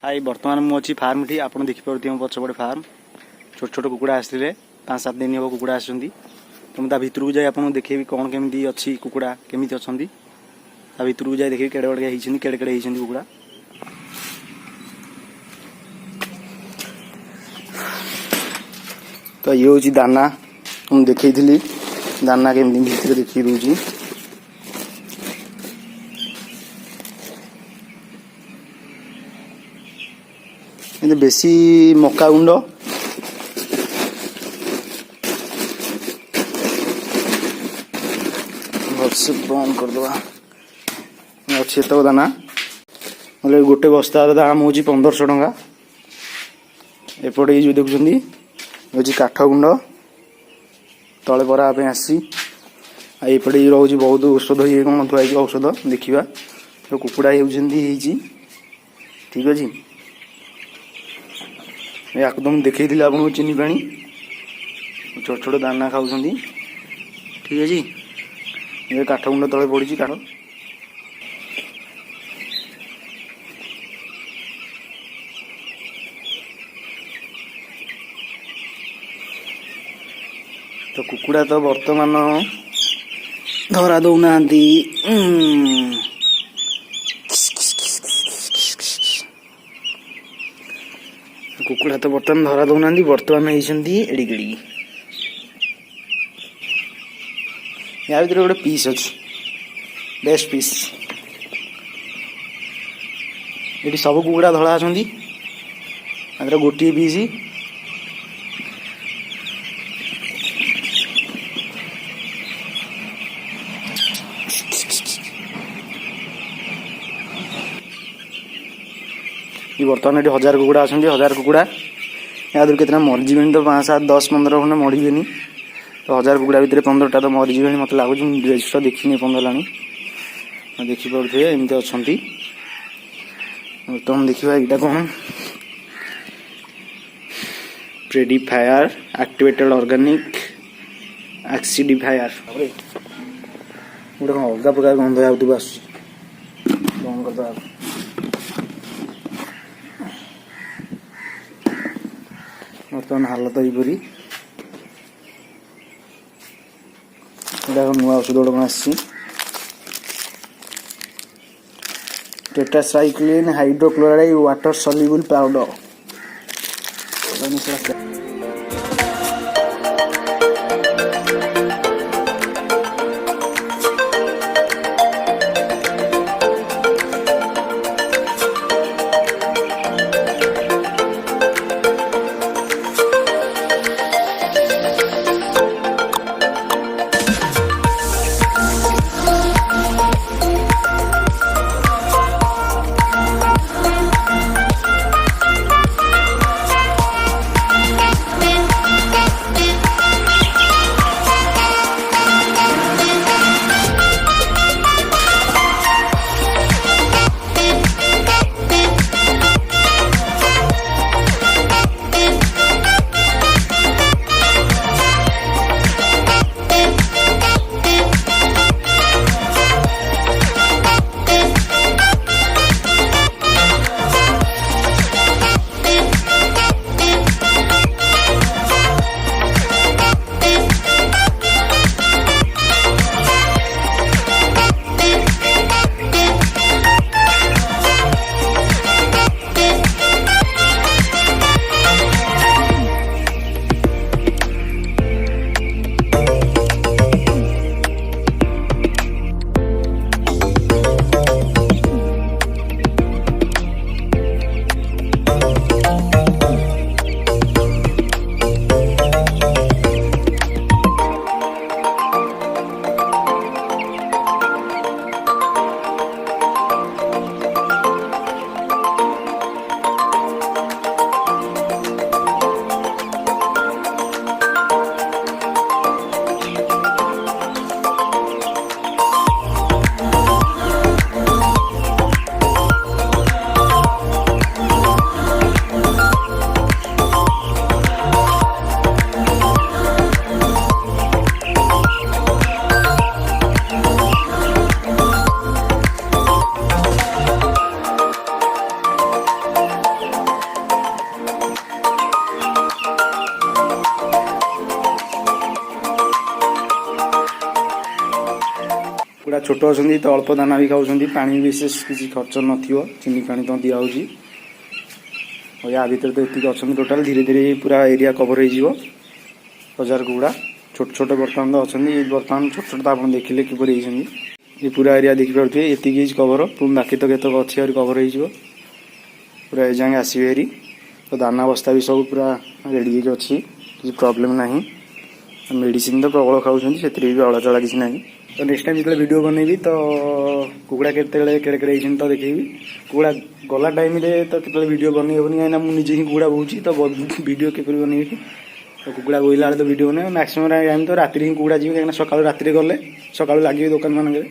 High बर्तमान मुझे farm T आप देखिपे मो पछपटे फार्म छोट छोट कुकुड़ा आसते 5-7 दिन हम कुकुड़ा आसुँच तो मुझे भितर को जाए आपको देखेबी कौन केमी अच्छी कुकुड़ा केमी अच्छा भितर को जाए देखिए केड़े बड़े केड़े केड़े कुकुड़ा तो ये हूँ दाना मुझे देखी दाना केमी भितर देखी दूसरी बेसी मका गुंड भलसे बंद करदे अच्छे तो दाना मतलब गोटे बस्तार दाम हूँ 1500 टंका एपटे जो देखुं हूँ काठ गुंड तले परापे आसी एपटे रोज बहुत औषध ये कौन थुआई औषध देखा तो कुकुड़ा होती ठीक अच्छे या तो मुझे देखी आपको चीनी पानी छोट छोट दाना खाऊँ ठीक है जी ये काठ गुंड तले पड़ी काठ तो कुकुड़ा तो वर्तमान धरा दौना कुकुड़ा तो बर्तमान धरा दौना बर्तमान होती या भर गोटे पीस अच्छी बेस्ट पीस ये सब कुकुड़ा धड़ा आसर गोटे पीस ये बर्तमान ये 1000 कुकुड़ा आसुँच 1000 कुकुड़ा या कितना मरीजी तो 5, 7, 10, 15 खंडे मरीबे तो 1000 कुकुड़ा भितर 15टा तो मरीजी मत लगुच रेजिस्टर देखनी 15 देखिपे एमती अच्छा बर्तमान देखा यहाँ कौन प्रेडिफायर एक्टिवेटेड ऑर्गेनिक एक्सिडिफायर गोटे कौन अलग प्रकार गंध आस बंद कर बर्तमान हालत यहीपरी नुआ औषध गोटे कौन आसी tetracycline hydrochloride water soluble powder ଛୋଟ ଅଛନ୍ତି ତ ଅଳ୍ପ ଦାନା ବି ଖାଉଛନ୍ତି, ପାଣି ବିଶେଷ କିଛି ଖର୍ଚ୍ଚ ନଥିବ, ଚିନି ପାଣି ତ ଦିଆହେଉଛି। ଆଉ ୟା ଭିତରେ ତ ଏତିକି ଅଛନ୍ତି ଟୋଟାଲ୍। ଧୀରେ ଧୀରେ ପୁରା ଏରିଆ କଭର୍ ହେଇଯିବ 1000 କୁକୁଡ଼ା। ଛୋଟ ଛୋଟ ବର୍ତ୍ତମାନ ତ ଅଛନ୍ତି, ବର୍ତ୍ତମାନ ଛୋଟ ଛୋଟ ତ ଆପଣ ଦେଖିଲେ କିପରି ହେଇଛନ୍ତି। ଏ ପୁରା ଏରିଆ ଦେଖିପାରୁଥିବେ, ଏତିକି ହେଇଛି କଭର୍। ପୁଣି ବାକି ତ କେତେକ ଅଛି ଆହୁରି କଭର୍ ହେଇଯିବ, ପୁରା ଏ ଯାଏଁ ଆସିବେ ହେରି। ତ ଦାନା ବସ୍ତା ବି ସବୁ ପୁରା ରେଡ଼ି ହେଇକି ଅଛି, କିଛି ପ୍ରୋବ୍ଲେମ୍ ନାହିଁ। ମେଡ଼ିସିନ୍ ତ ପ୍ରବଳ ଖାଉଛନ୍ତି, ସେଥିରେ ବି ଅଳଚଳା କିଛି ନାହିଁ। ତ ନେକ୍ସଟ ଟାଇମ୍ ଯେତେବେଳେ ଭିଡ଼ିଓ ବନେଇବି ତ କୁକୁଡ଼ା କେତେବେଳେ କେଡ଼େ କେଡ଼େ ହେଇଛନ୍ତି ତ ଦେଖେଇବି। କୁକୁଡ଼ା ଗଲା ଟାଇମ୍ରେ ତ କେତେବେଳେ ଭିଡ଼ିଓ ବନେଇ ହେବନି, କାହିଁକିନା ମୁଁ ନିଜେ ହିଁ କୁକୁଡ଼ା ବୋହୁଛି, ତ ଭିଡ଼ିଓ କିପରି ବନେଇବି। ତ କୁକୁଡ଼ା ବୋହିଲା ବେଳେ ତ ଭିଡ଼ିଓ ବନେଇବ। ମ୍ୟାକ୍ସିମମ୍ ଟାଇମ୍ ତ ରାତିରେ ହିଁ କୁକୁଡ଼ା ଯିବେ, କାହିଁକିନା ସକାଳୁ ରାତିରେ ଗଲେ ସକାଳୁ ଲାଗିବେ ଦୋକାନ ମାନଙ୍କରେ।